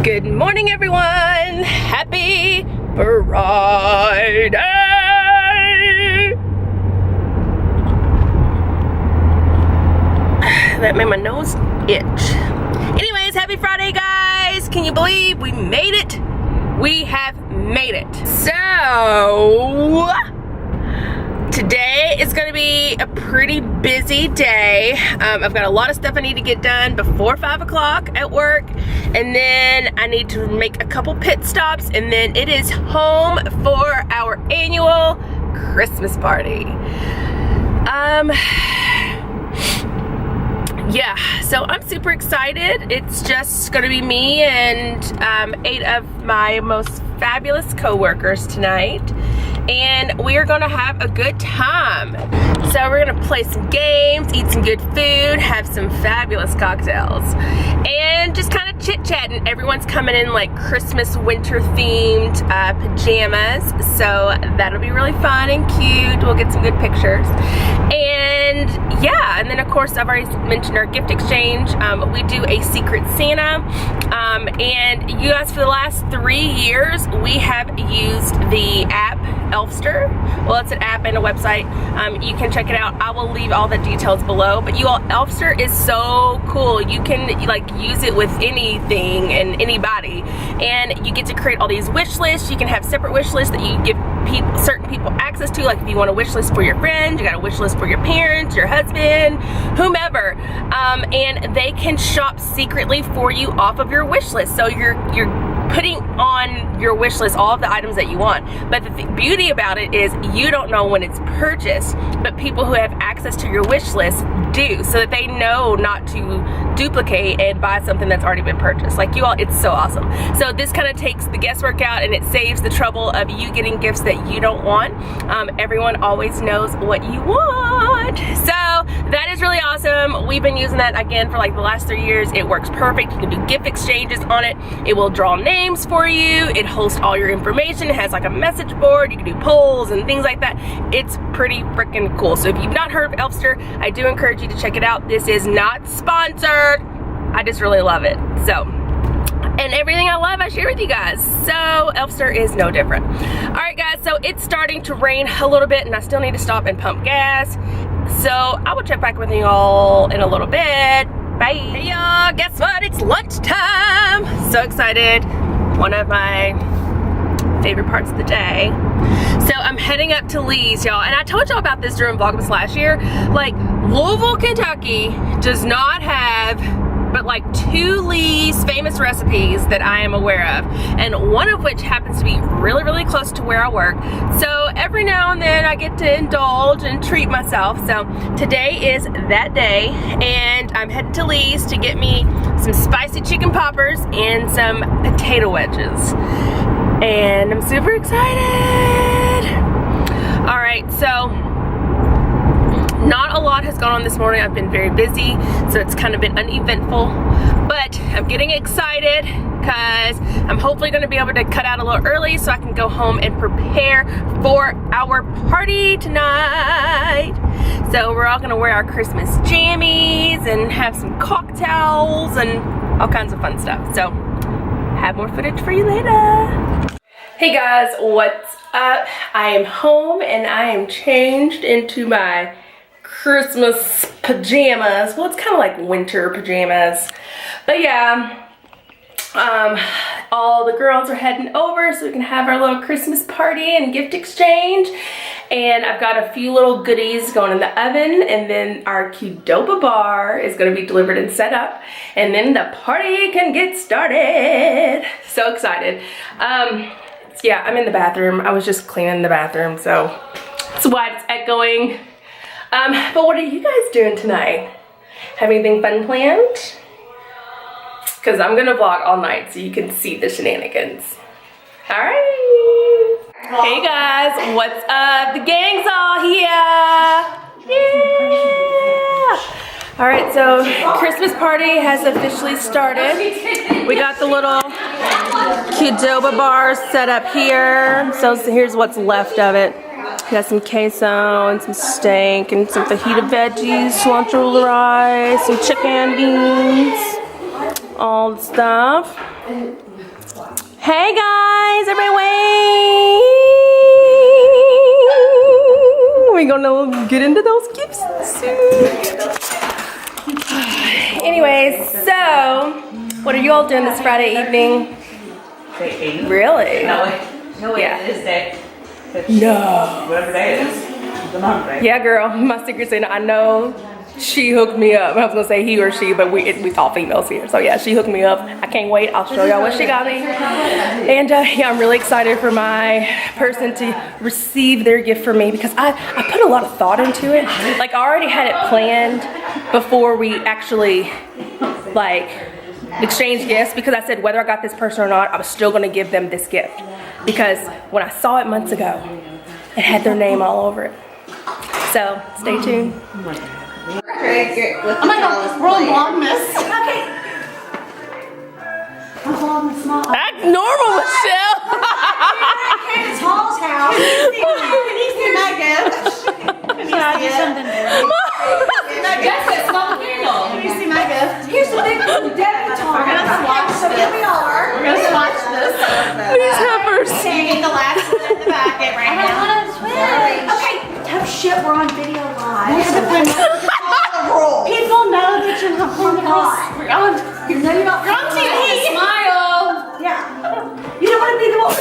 Good morning, everyone. Happy Friday. That made my nose itch. Anyways, happy Friday, guys. Can you believe we made it? We have made it. So today is going to be a pretty busy day. I've got a lot of stuff I need to get done before 5 o'clock at work, and then I need to make a couple pit stops, and then it is home for our annual Christmas party. Yeah, so I'm super excited. It's just gonna be me and 8 of my most fabulous co-workers tonight, and we are gonna have a good time. So we're gonna play some games, eat some good food, have some fabulous cocktails, and just kind of chit-chatting. Everyone's coming in like Christmas winter themed pajamas, so that'll be really fun and cute. We'll get some good pictures. And yeah, and then of course I've already mentioned our gift exchange. We do a Secret Santa, and you guys, for the last 3 years we have used the app Elfster. Well, it's an app and a website. You can check it out. I will leave all the details below, but you all, Elfster is so cool. You can like use it with anything and anybody, and you get to create all these wish lists. You can have separate wish lists that you give certain people access to. Like if you want a wish list for your friends, you got a wish list for your parents, your husband, whomever, and they can shop secretly for you off of your wish list. So you're putting on your wish list all of the items that you want, but the beauty about it is you don't know when it's purchased, but people who have access to your wish list do, so that they know not to duplicate and buy something that's already been purchased. Like you all, it's so awesome. So this kind of takes the guesswork out, and it saves the trouble of you getting gifts that you don't want. Everyone always knows what you want, so that is really awesome. We've been using that again for like the last 3 years. It works perfect. You can do gift exchanges on it. It will draw names for you. It hosts all your information. It has like a message board. You can do polls and things like that. It's pretty freaking cool. So if you've not heard of Elfster, I do encourage you to check it out. This is not sponsored. I just really love it. So, and everything I love I share with you guys. So Elfster is no different. All right, guys, so it's starting to rain a little bit, and I still need to stop and pump gas. So I will check back with you all in a little bit. Bye. Hey y'all, guess what? It's lunchtime. So excited. One of my favorite parts of the day. So I'm heading up to Lee's, y'all, and I told y'all about this during Vlogmas last year. Like, Louisville, Kentucky does not have but like 2 Lee's famous recipes that I am aware of, and one of which happens to be really, really close to where I work. So every now and then I get to indulge and treat myself. So today is that day, and I'm headed to Lee's to get me some spicy chicken poppers and some potato wedges. And I'm super excited. All right, so not a lot has gone on this morning. I've been very busy, so it's kind of been uneventful, but I'm getting excited because I'm hopefully going to be able to cut out a little early so I can go home and prepare for our party tonight. So we're all going to wear our Christmas jammies and have some cocktails and all kinds of fun stuff. So have more footage for you later. Hey guys, what's up? I am home and I am changed into my Christmas pajamas. Well, it's kind of like winter pajamas, but yeah, all the girls are heading over so we can have our little Christmas party and gift exchange. And I've got a few little goodies going in the oven, and then our Qdoba bar is going to be delivered and set up, and then the party can get started. So excited. Yeah, I'm in the bathroom. I was just cleaning the bathroom, so that's why it's echoing. But what are you guys doing tonight? Have anything fun planned? Because I'm gonna vlog all night so you can see the shenanigans. All right. Hey guys, what's up? The gang's all here. Yeah. All right, so Christmas party has officially started. We got the little Qdoba bars set up here. So here's what's left of it. Got some queso and some steak and some fajita veggies, cilantro rice, some chicken beans, all the stuff. Hey guys, everybody wait. We're gonna get into those gifts soon. Anyways, so what are you all doing this Friday evening? Really? No, Yeah. it is day. No. Whatever day it is. The mom day. Yeah, girl, my secret's in. I know she hooked me up. I was gonna say he or she, but we all females here. So yeah, she hooked me up. I can't wait. I'll show y'all what she got me. And yeah, I'm really excited for my person to receive their gift from me because I put a lot of thought into it. Like I already had it planned before we actually like exchange gifts, because I said whether I got this person or not, I was still gonna give them this gift. Because when I saw it months ago, it had their name all over it. So stay tuned. Oh my god, we're on Vlogmas. Okay. I'm Vlogmas mom. Act normal, Michelle. Candace Hall's house. Can you see my gift? Can you see something? Yes, it's not the candle. Can you see my gift? Here's the big debutante. We're gonna swatch. So here we are. We're gonna swatch this. These heifers. Okay, get the last one in the bucket right now. I want to switch. Okay. Tough shit. We're on video live. People know that you're not on the live. You know you're not on TV. Smile. Yeah. You don't want to be the one.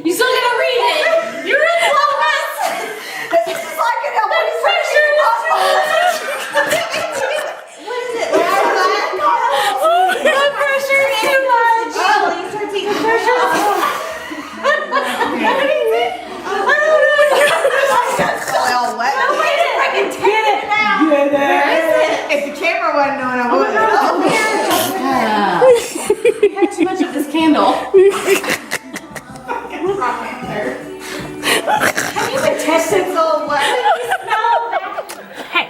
You still gotta read it. You're in Vlogmas. This is like an Elvis pressure. What is it? Blood pressure is too much. The pressure. Well, what? I can get it now. Where is it? If the camera wasn't on, I would. You had too much of this candle. Have you been testing so what? Hey.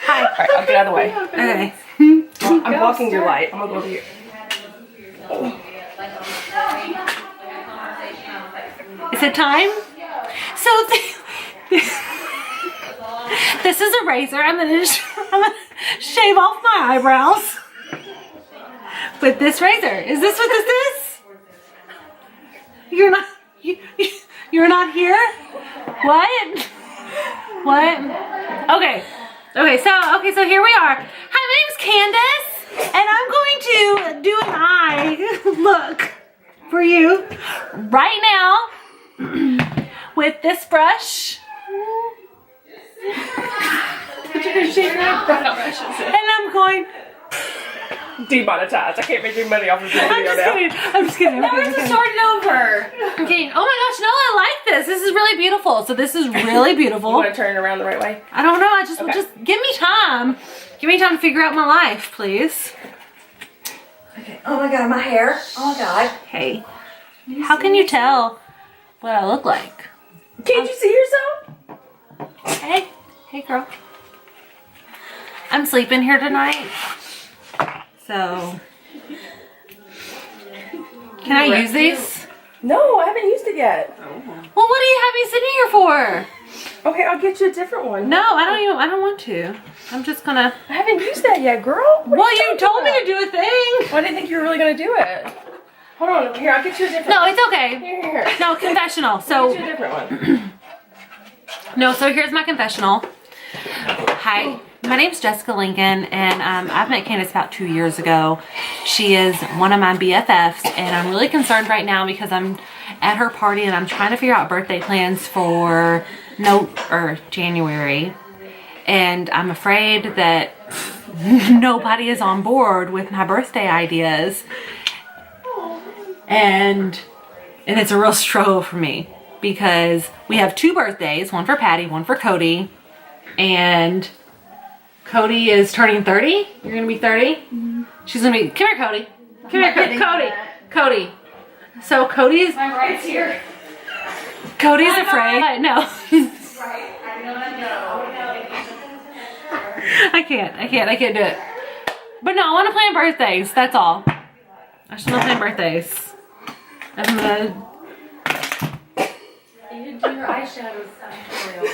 Hi. All right, I'll get out of the way. Okay. I'm blocking your light. I'm gonna go over here. Is it time? So this is a razor. I'm gonna shave off my eyebrows with this razor. Is this what this is? You're not here? What? What? Okay. So here we are. Hi, my name's Candace, and I'm going to do an eye look for you right now with this brush. And I'm going. Demonetized. I can't make any money off of this video I'm just kidding. No, we have to start it over. Okay. Oh my gosh, no, I like this. This is really beautiful. So this is really beautiful. You want to turn it around the right way? I don't know. I just give me time. Give me time to figure out my life, please. Okay. Oh my god, my hair. Oh my god. Hey, how can you tell what I look like? Can't you see yourself? Hey, girl. I'm sleeping here tonight. So, can I use these? No, I haven't used it yet. Well, what do you have me sitting here for? Okay, I'll get you a different one. No, I don't want to. I'm just gonna. I haven't used that yet, girl. Well, you told me to do a thing. Well, I didn't think you were really gonna do it. Hold on, here, I'll get you a different No, one. it's okay. Here. No, confessional. I'll So, get you a different one. no, so here's my confessional. Hi, my name's Jessica Lincoln, and I've met Candace about 2 years ago. She is one of my BFFs, and I'm really concerned right now because I'm at her party and I'm trying to figure out birthday plans for January. And I'm afraid that nobody is on board with my birthday ideas. And it's a real struggle for me because we have 2 birthdays, one for Patty, one for Cody. And Cody is turning 30. You're gonna be 30? Mm-hmm. She's gonna be, come here, Cody. Come here, Cody. So Cody's, My right's here. Cody's afraid. No. I can't do it. But no, I want to plan birthdays. That's all. I just want to plan birthdays. I'm gonna You didn't do your eyeshadow tutorial.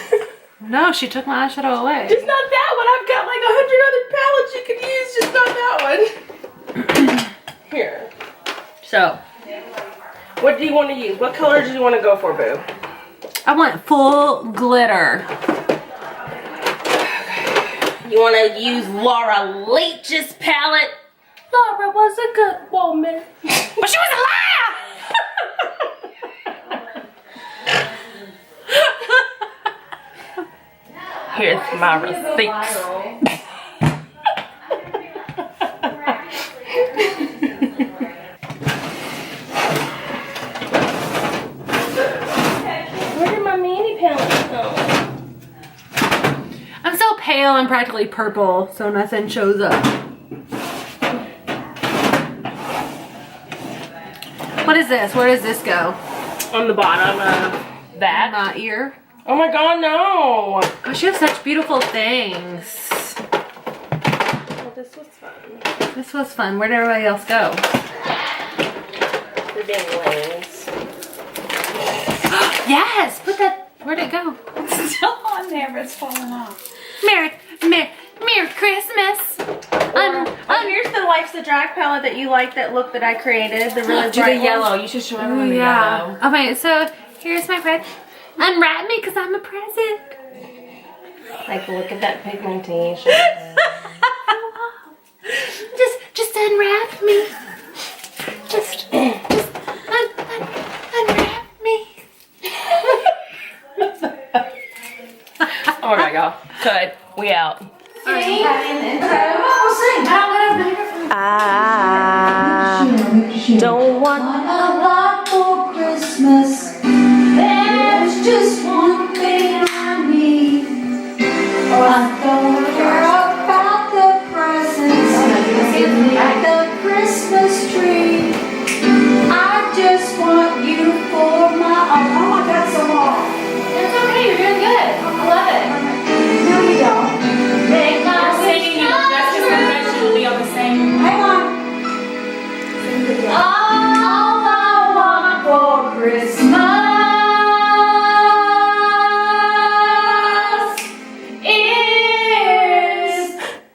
No, she took my eyeshadow away. Just not that one. I've got like 100 other palettes you could use, just not that one. Here. So, what do you want to use? What color do you want to go for, boo? I want full glitter. You want to use Laura Leach's palette? Laura was a good woman. But she was a liar! Here's my receipts. Where did my mani palette go? I'm so pale and practically purple, so nothing shows up. What is this? Where does this go? On the bottom of that. My ear. Oh my god, no! Gosh, you have such beautiful things. Well, this was fun. This was fun. Where did everybody else go? We're being lanes. Yes! Put that. Where'd it go? It's still on there, but it's falling off. Merry Christmas. Here's the Life's the Drag palette that you like, that look that I created. The really Do bright the yellow. one. You should show Oh, everyone the yeah. yellow. Okay, so here's my present. Unwrap me because I'm a present. Like, look at that pigmentation. Just unwrap me. Just unwrap me. Oh my god. Good. We out. I don't want A lot for Christmas. There's just one thing I need. I don't care about the presents underneath the Christmas tree. I just want you for my own. Oh my God, so hard. It's okay, you're doing good. I love it. No, you don't. Make my singing, that's just confession will be on the same. Hang on. All I want for Christmas is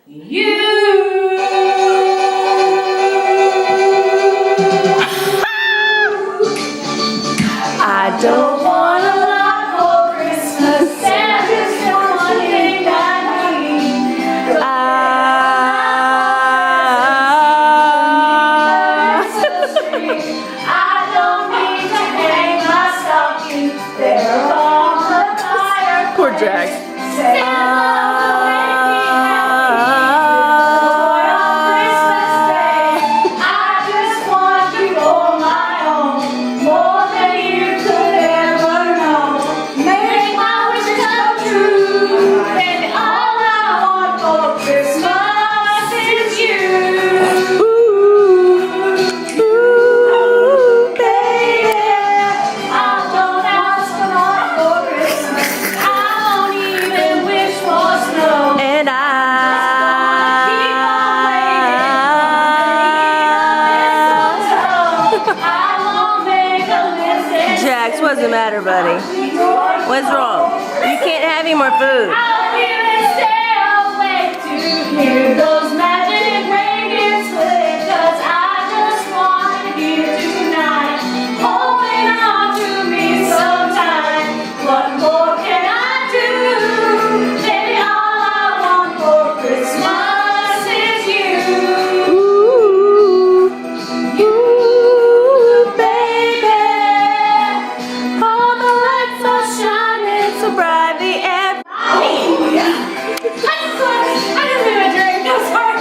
you. I don't want a lot for Christmas. There's just one thing I need. I don't need to hang my stocking there on the fire. Poor Jack. I just want you all my own, more than you could ever know. Make my wishes come true, and all I want for Christmas is you. Ooh, baby, I don't ask a lot for Christmas. I don't even wish for snow. And Jax, what's the matter, buddy? What's wrong? You can't have any more food. I'll even stay awake to hear those magic ravens play, 'cause I just want you tonight, holding on to me so tight. What more can I do? Baby, all I want for Christmas is you. Ooh, baby, all the lights are shining so brightly and I just need a drink. I'm sorry.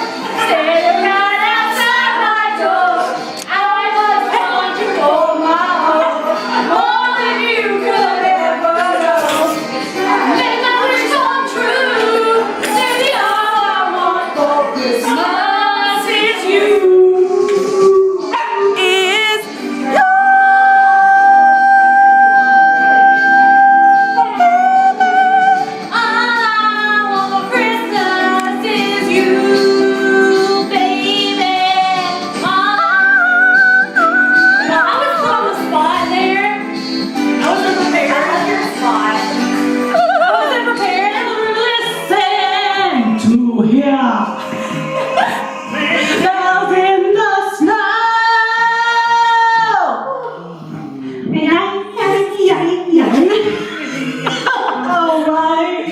bells in the snow. Alright,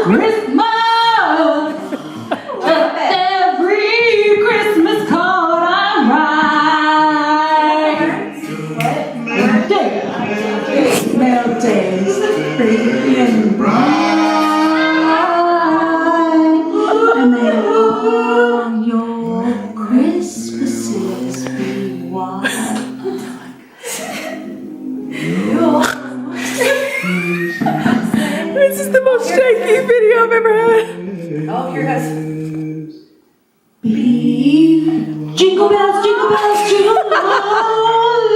Christmas. Every Christmas card I write. Smell days, pretty and bright. And may all your Christmases be white. This is the most shaky video I've ever had. Oh, here goes. Jingle bells, jingle bells, jingle all